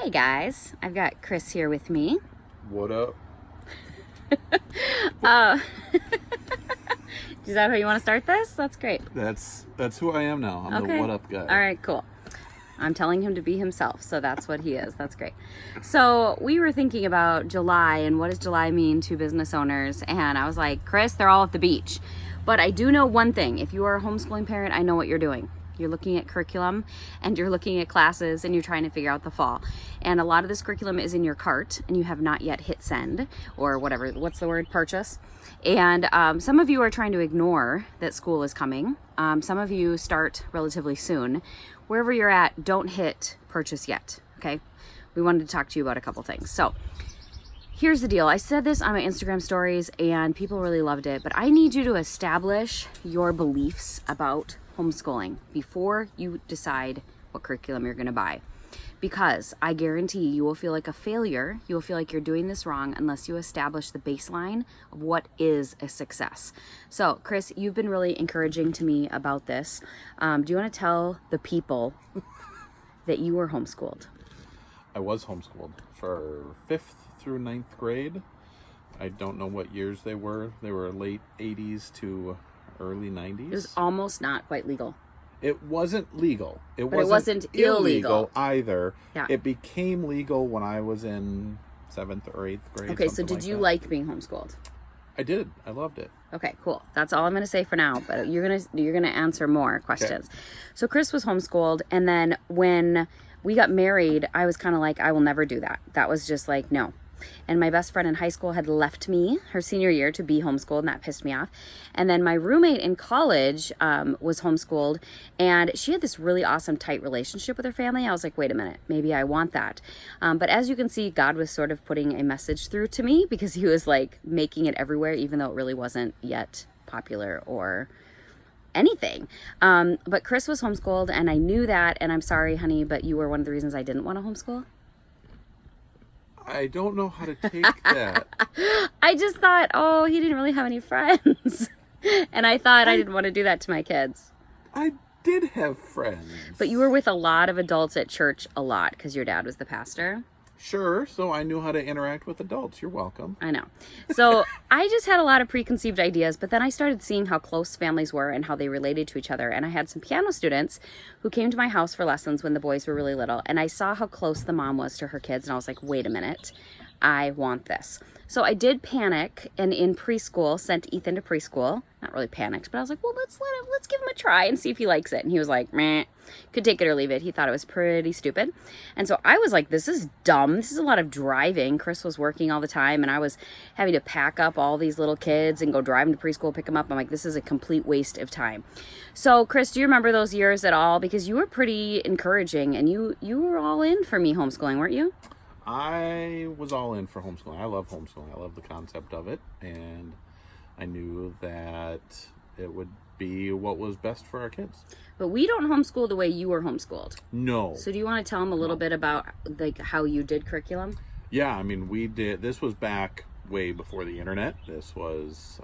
Hey guys, I've got Chris here with me. What up? Is that how you want to start this? That's great. That's who I am now. I'm the what up guy. All right, cool. I'm telling him to be himself, so that's what he is. That's great. So we were thinking about July and what does July mean to business owners, and I was like, Chris, they're all at the beach. But I do know one thing. If you are a homeschooling parent, I know what you're doing. You're looking at curriculum and you're looking at classes and you're trying to figure out the fall. And a lot of this curriculum is in your cart and you have not yet hit send or whatever, what's the word, purchase. And some of you are trying to ignore that school is coming. Some of you start relatively soon. Wherever you're at, don't hit purchase yet, okay? We wanted to talk to you about a couple things. So here's the deal. I said this on my Instagram stories and people really loved it, but I need you to establish your beliefs about homeschooling before you decide what curriculum you're going to buy. Because I guarantee you will feel like a failure. You will feel like you're doing this wrong unless you establish the baseline of what is a success. So, Chris, you've been really encouraging to me about this. Do you want to tell the people that you were homeschooled? I was homeschooled for 5th through 9th grade. I don't know what years they were. They were late 80s to early 90s. It was almost not quite legal. It wasn't legal. But it wasn't illegal either. Yeah. It became legal when I was in 7th or 8th grade. Okay, so did you like being homeschooled? I did. I loved it. Okay, cool. That's all I'm going to say for now, but you're going to answer more questions. Okay. So Chris was homeschooled, and then when we got married, I was kind of like, I will never do that. That was just like, no. And my best friend in high school had left me her senior year to be homeschooled, and that pissed me off. And then my roommate in college was homeschooled, and she had this really awesome, tight relationship with her family. I was like, wait a minute, maybe I want that. But as you can see, God was sort of putting a message through to me because he was like making it everywhere, even though it really wasn't yet popular or anything. But Chris was homeschooled, and I knew that, and I'm sorry, honey, but you were one of the reasons I didn't want to homeschool. I don't know how to take that. I just thought, oh, he didn't really have any friends. And I thought I didn't want to do that to my kids. I did have friends. But you were with a lot of adults at church a lot because your dad was the pastor. Sure, so I knew how to interact with adults. You're welcome. I know. So I just had a lot of preconceived ideas, but then I started seeing how close families were and how they related to each other. And I had some piano students who came to my house for lessons when the boys were really little. And I saw how close the mom was to her kids. And I was like, wait a minute, I want this. So I did panic, and in preschool, sent Ethan to preschool. Not really panicked, but I was like, well, let's give him a try and see if he likes it. And he was like, meh, could take it or leave it. He thought it was pretty stupid. And so I was like, this is dumb. This is a lot of driving. Chris was working all the time, and I was having to pack up all these little kids and go drive them to preschool, pick them up. I'm like, this is a complete waste of time. So Chris, do you remember those years at all? Because you were pretty encouraging, and you were all in for me homeschooling, weren't you? I was all in for homeschooling. I love homeschooling. I love the concept of it, and I knew that it would be what was best for our kids. But we don't homeschool the way you were homeschooled. No. So do you want to tell them a little bit about like how you did curriculum? Yeah, I mean, we did. This was back way before the internet. This was,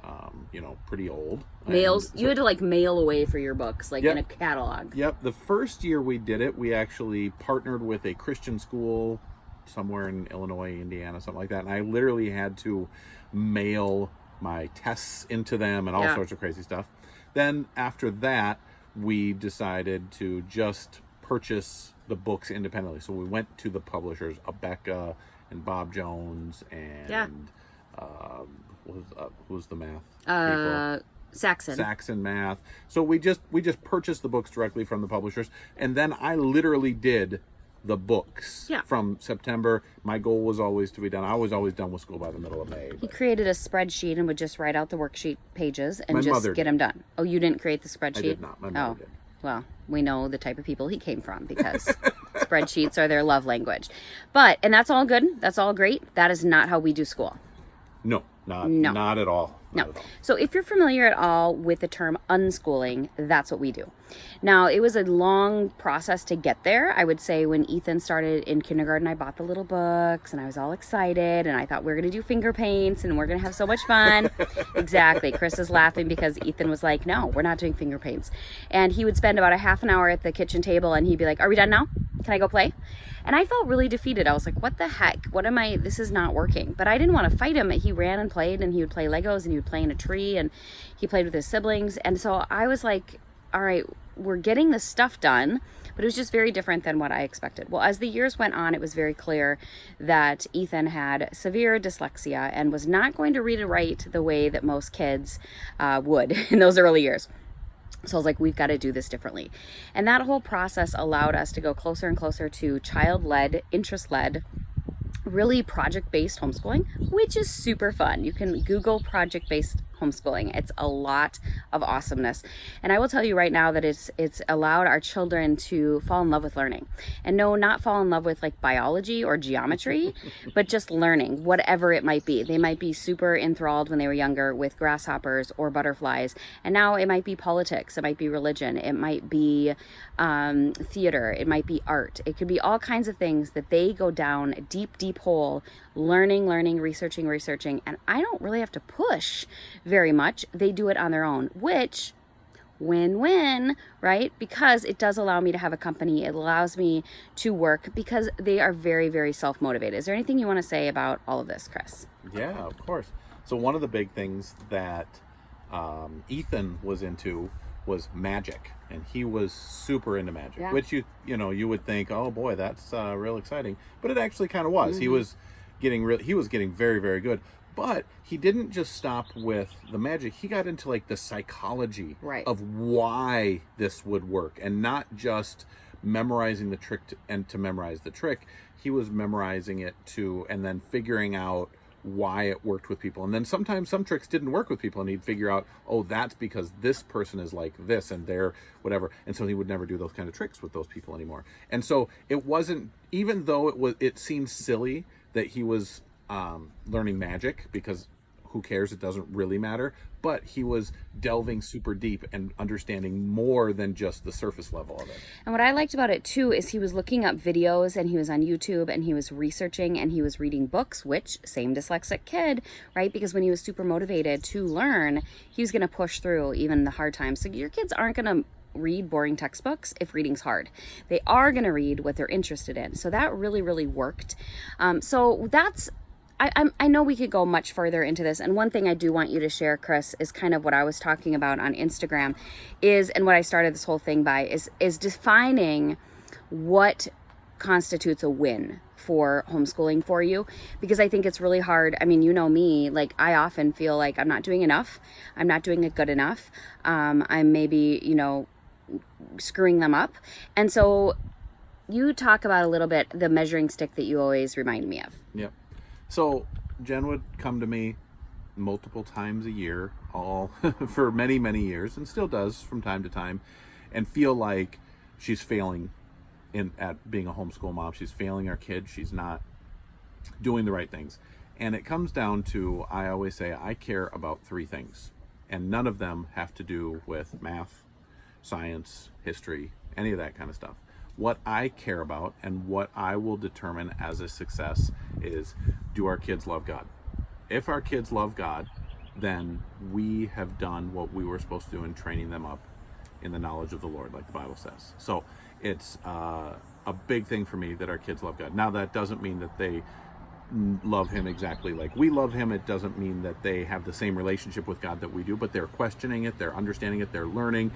pretty old. Mails. You had to like mail away for your books, like in a catalog. Yep. The first year we did it, we actually partnered with a Christian school somewhere in Illinois, Indiana, something like that. And I literally had to mail my tests into them and all sorts of crazy stuff. Then after that, we decided to just purchase the books independently. So we went to the publishers, Abeka and Bob Jones and who's the math people? Saxon Math. So we just purchased the books directly from the publishers, and then I literally did the books from September. My goal was always to be done. I was always done with school by the middle of May. He created a spreadsheet and would just write out the worksheet pages and just get them done. Oh, you didn't create the spreadsheet? I did not. My mother did. Well, we know the type of people he came from because spreadsheets are their love language. And that's all good. That's all great. That is not how we do school. No, not at all. No. So if you're familiar at all with the term unschooling, that's what we do. Now, it was a long process to get there. I would say when Ethan started in kindergarten, I bought the little books and I was all excited and I thought we're going to do finger paints and we're going to have so much fun. Exactly. Chris is laughing because Ethan was like, no, we're not doing finger paints. And he would spend about a half an hour at the kitchen table and he'd be like, are we done now? Can I go play? And I felt really defeated. I was like, what the heck? This is not working. But I didn't want to fight him. He ran and played, and he would play Legos, and he would play in a tree, and he played with his siblings. And so I was like, all right, we're getting this stuff done, but it was just very different than what I expected. Well, as the years went on, it was very clear that Ethan had severe dyslexia and was not going to read and write the way that most kids would in those early years. So I was like, we've got to do this differently. And that whole process allowed us to go closer and closer to child-led, interest-led, really project-based homeschooling, which is super fun. You can Google project-based homeschooling. It's a lot of awesomeness. And I will tell you right now that it's allowed our children to fall in love with learning. And no, not fall in love with like biology or geometry, but just learning, whatever it might be. They might be super enthralled when they were younger with grasshoppers or butterflies. And now it might be politics. It might be religion. It might be theater. It might be art. It could be all kinds of things that they go down a deep hole, learning, researching. And I don't really have to push very much. They do it on their own, which win-win, right? Because it does allow me to have a company. It allows me to work because they are very, very self-motivated. Is there anything you want to say about all of this, Chris? Yeah, of course. So one of the big things that Ethan was into was magic, and he was super into magic, which you would think, oh boy, that's real exciting, but it actually kind of was. Mm-hmm. He was getting very, very good. But he didn't just stop with the magic. He got into like the psychology of why this would work, and not just memorizing the trick to memorize the trick. He was memorizing it and then figuring out why it worked with people. And then sometimes some tricks didn't work with people, and he'd figure out, oh, that's because this person is like this and they're whatever. And so he would never do those kind of tricks with those people anymore. And so it wasn't, even though it seemed silly that he was learning magic, because who cares, it doesn't really matter, but he was delving super deep and understanding more than just the surface level of it. And what I liked about it too is he was looking up videos, and he was on YouTube, and he was researching, and he was reading books, which same dyslexic kid, right? Because when he was super motivated to learn, he was going to push through even the hard times. So your kids aren't going to read boring textbooks if reading's hard. They are going to read what they're interested in. So that really, really worked. So that's, I know we could go much further into this, and one thing I do want you to share, Chris, is kind of what I was talking about on Instagram and what I started this whole thing by is defining what constitutes a win for homeschooling for you, because I think it's really hard. I mean, you know me, like I often feel like I'm not doing enough. I'm not doing it good enough. I'm maybe, screwing them up. And so you talk about a little bit the measuring stick that you always remind me of. Yep. So Jen would come to me multiple times a year, all for many, many years, and still does from time to time, and feel like she's failing at being a homeschool mom. She's failing our kid. She's not doing the right things. And it comes down to, I always say, I care about three things, and none of them have to do with math, science, history, any of that kind of stuff. What I care about and what I will determine as a success is, do our kids love God? If our kids love God, then we have done what we were supposed to do in training them up in the knowledge of the Lord, like the Bible says. So it's a big thing for me that our kids love God. Now, that doesn't mean that they love him exactly like we love him. It doesn't mean that they have the same relationship with God that we do, but they're questioning it, they're understanding it, they're learning.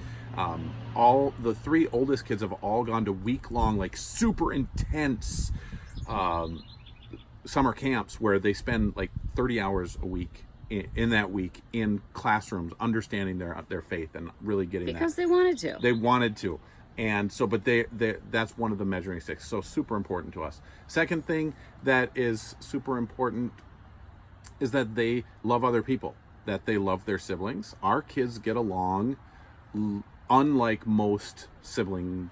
All the three oldest kids have all gone to week-long, like super intense summer camps where they spend like 30 hours a week in that week in classrooms, understanding their faith and really getting because that. They wanted to. And so, but that's one of the measuring sticks. So super important to us. Second thing that is super important is that they love other people, that they love their siblings. Our kids get along unlike most sibling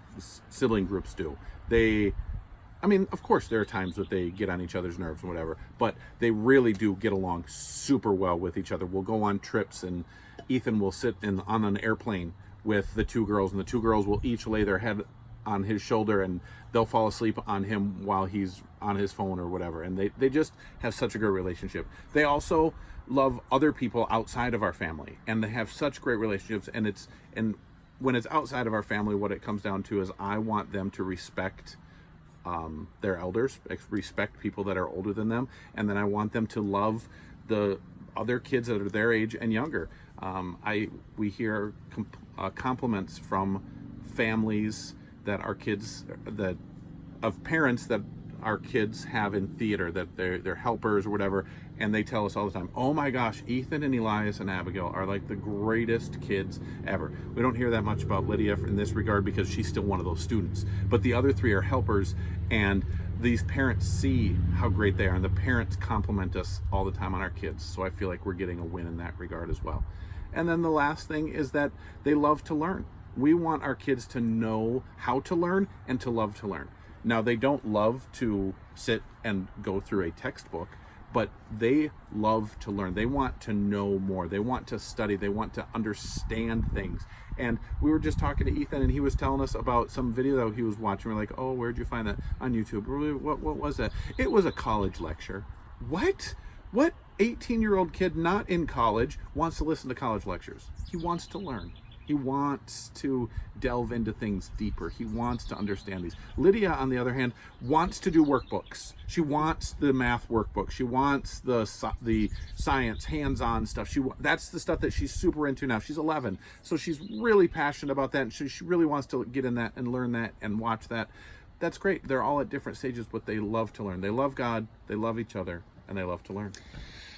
groups do. Of course, there are times that they get on each other's nerves and whatever, but they really do get along super well with each other. We'll go on trips, and Ethan will sit on an airplane with the two girls, and the two girls will each lay their head on his shoulder, and they'll fall asleep on him while he's on his phone or whatever. And they just have such a great relationship. They also love other people outside of our family, and they have such great relationships. And when it's outside of our family, what it comes down to is I want them to respect their elders, respect people that are older than them, and then I want them to love the other kids that are their age and younger. We hear compliments from families that our kids that of parents that our kids have in theater, that they're helpers or whatever, and they tell us all the time, oh my gosh, Ethan and Elias and Abigail are like the greatest kids ever. We don't hear that much about Lydia in this regard because she's still one of those students, but the other three are helpers, and these parents see how great they are, and the parents compliment us all the time on our kids. So I feel like we're getting a win in that regard as well. And then the last thing is that they love to learn. We want our kids to know how to learn and to love to learn. Now, they don't love to sit and go through a textbook, but they love to learn. They want to know more. They want to study. They want to understand things. And we were just talking to Ethan, and he was telling us about some video that he was watching. We're like, oh, where'd you find that? On YouTube. What was that? It was a college lecture. What 18-year-old kid not in college wants to listen to college lectures? He wants to learn. He wants to delve into things deeper. He wants to understand these. Lydia, on the other hand, wants to do workbooks. She wants the math workbook. She wants the science hands-on stuff. That's the stuff that she's super into now. She's 11, so she's really passionate about that, and she really wants to get in that and learn that and watch that. That's great. They're all at different stages, but they love to learn. They love God, they love each other, and they love to learn.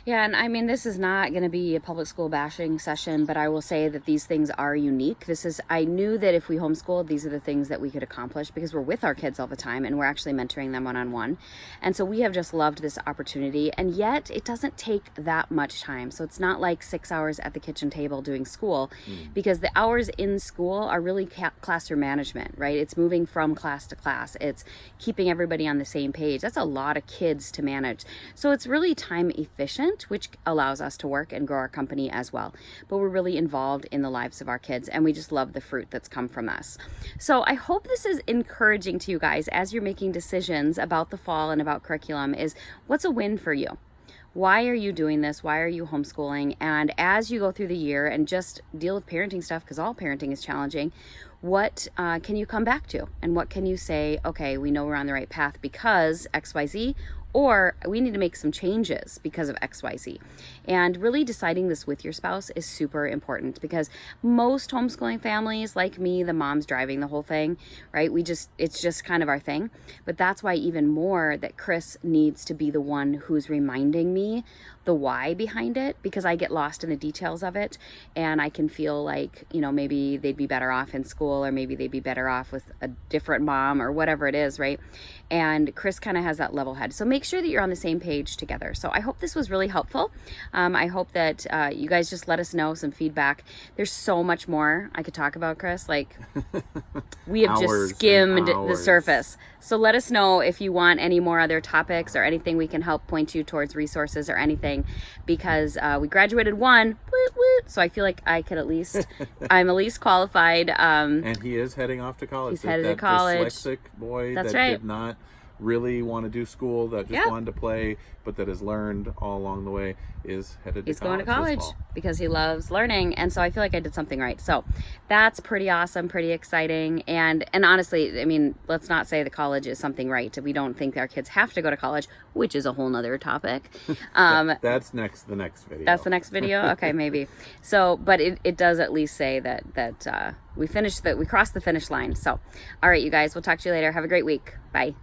Yeah, and I mean, this is not going to be a public school bashing session, but I will say that these things are unique. I knew that if we homeschooled, these are the things that we could accomplish because we're with our kids all the time and we're actually mentoring them one-on-one. And so we have just loved this opportunity, and yet it doesn't take that much time. So it's not like 6 hours at the kitchen table doing school, because the hours in school are really classroom management, right? It's moving from class to class. It's keeping everybody on the same page. That's a lot of kids to manage. So it's really time efficient, which allows us to work and grow our company as well. But we're really involved in the lives of our kids, and we just love the fruit that's come from us. So I hope this is encouraging to you guys as you're making decisions about the fall and about curriculum. Is what's a win for you? Why are you doing this? Why are you homeschooling? And as you go through the year and just deal with parenting stuff, because all parenting is challenging, what can you come back to? And what can you say, okay, we know we're on the right path because XYZ, or we need to make some changes because of XYZ. And really deciding this with your spouse is super important, because most homeschooling families, like me, the mom's driving the whole thing, right? It's just kind of our thing. But that's why even more that Chris needs to be the one who's reminding me the why behind it, because I get lost in the details of it, and I can feel like, maybe they'd be better off in school, or maybe they'd be better off with a different mom, or whatever it is, right? And Chris kind of has that level head. So make sure that you're on the same page together. So I hope this was really helpful. I hope that you guys just let us know some feedback. There's so much more I could talk about, Chris. Like, we have just skimmed the surface. So let us know if you want any more other topics or anything we can help point you towards resources or anything, because we graduated one, woot, woot, so I feel like I could I'm at least qualified. And he is heading off to college. He's headed to college. Dyslexic boy That's that right. did not really want to do school, that just wanted to play, but that has learned all along the way, is headed to college. He's going to college because he loves learning, and so I feel like I did something right. So that's pretty awesome, pretty exciting, and honestly, I mean, let's not say the college is something right. We don't think our kids have to go to college, which is a whole nother topic. That's the next video. That's the next video? Okay, maybe. So, but it does at least say that we crossed the finish line. So, all right, you guys, we'll talk to you later. Have a great week. Bye.